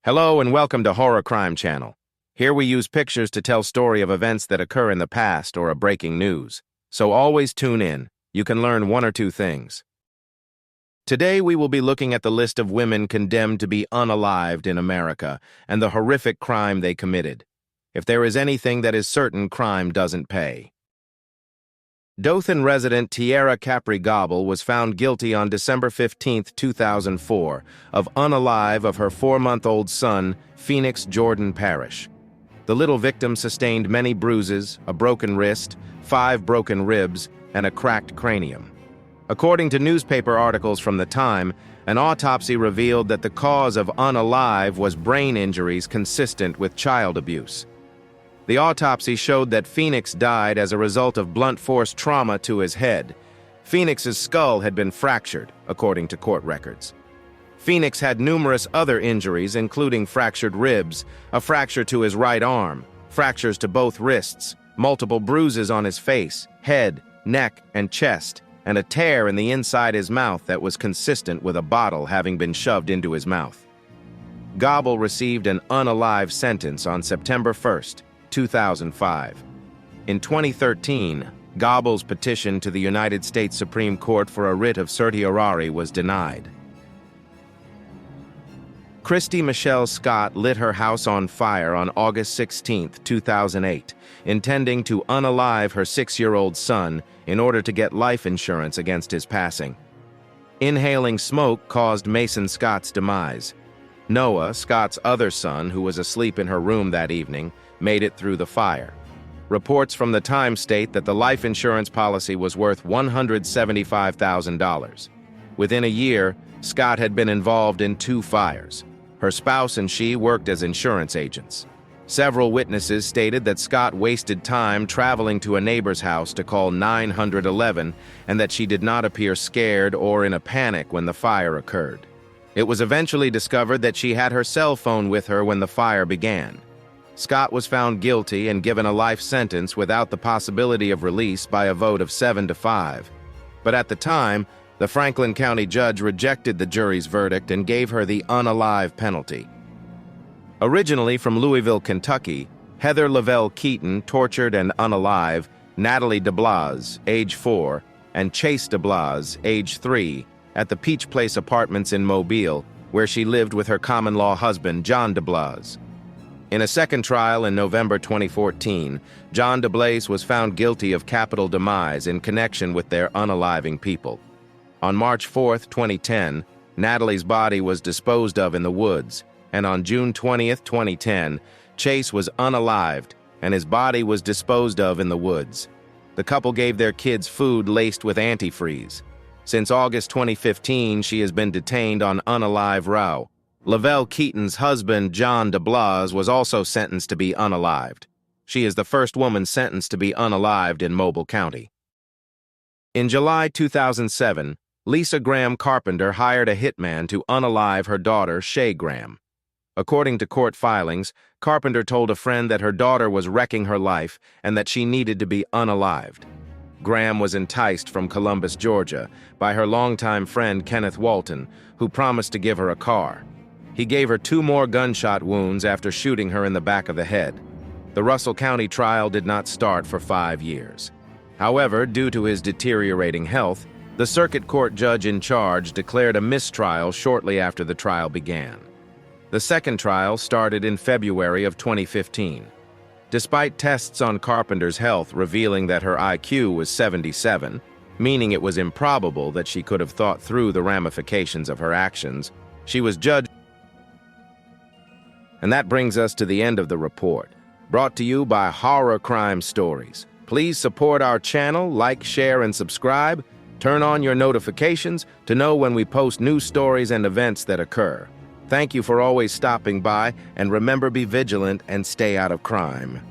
Hello and welcome to Horror Crime Channel. Here we use pictures to tell story of events that occur in the past or a breaking news. So always tune in. You can learn one or two things. Today we will be looking at the list of women condemned to be unalived in America and the horrific crime they committed. If there is anything that is certain, crime doesn't pay. Dothan resident Tierra Capri Gobble was found guilty on December 15, 2004, of unalive of her 4-month-old son, Phoenix Jordan Parrish. The little victim sustained many bruises, a broken wrist, 5 broken ribs, and a cracked cranium. According to newspaper articles from the time, an autopsy revealed that the cause of unalive was brain injuries consistent with child abuse. The autopsy showed that Phoenix died as a result of blunt force trauma to his head. Phoenix's skull had been fractured, according to court records. Phoenix had numerous other injuries, including fractured ribs, a fracture to his right arm, fractures to both wrists, multiple bruises on his face, head, neck, and chest, and a tear in the inside his mouth that was consistent with a bottle having been shoved into his mouth. Gobble received an unalive sentence on September 1st, 2005. In 2013, Gobble's petition to the United States Supreme Court for a writ of certiorari was denied. Christy Michelle Scott lit her house on fire on August 16, 2008, intending to unalive her 6-year-old son in order to get life insurance against his passing. Inhaling smoke caused Mason Scott's demise. Noah, Scott's other son, who was asleep in her room that evening, made it through the fire. Reports from the Times state that the life insurance policy was worth $175,000. Within a year, Scott had been involved in 2 fires. Her spouse and she worked as insurance agents. Several witnesses stated that Scott wasted time traveling to a neighbor's house to call 911 and that she did not appear scared or in a panic when the fire occurred. It was eventually discovered that she had her cell phone with her when the fire began. Scott was found guilty and given a life sentence without the possibility of release by a vote of 7-5. But at the time, the Franklin County judge rejected the jury's verdict and gave her the unalive penalty. Originally from Louisville, Kentucky, Heather Lavelle Keaton tortured and unalive Natalie DeBlas, age 4, and Chase DeBlas, age 3, at the Peach Place Apartments in Mobile, where she lived with her common-law husband, John DeBlas. In a second trial in November 2014, John DeBlas was found guilty of capital demise in connection with their unaliving people. On March 4, 2010, Natalie's body was disposed of in the woods, and on June 20, 2010, Chase was unalived and his body was disposed of in the woods. The couple gave their kids food laced with antifreeze. Since August 2015, she has been detained on unalive row. Lavelle Keaton's husband, John DeBlas, was also sentenced to be unalived. She is the first woman sentenced to be unalived in Mobile County. In July 2007, Lisa Graham Carpenter hired a hitman to unalive her daughter, Shay Graham. According to court filings, Carpenter told a friend that her daughter was wrecking her life and that she needed to be unalived. Graham was enticed from Columbus, Georgia, by her longtime friend Kenneth Walton, who promised to give her a car. He gave her 2 more gunshot wounds after shooting her in the back of the head. The Russell County trial did not start for 5 years. However, due to his deteriorating health, the circuit court judge in charge declared a mistrial shortly after the trial began. The second trial started in February of 2015. Despite tests on Carpenter's health revealing that her IQ was 77, meaning it was improbable that she could have thought through the ramifications of her actions, she was judged. And that brings us to the end of the report, brought to you by Horror Crime Stories. Please support our channel, like, share, and subscribe. Turn on your notifications to know when we post new stories and events that occur. Thank you for always stopping by, and remember, be vigilant and stay out of crime.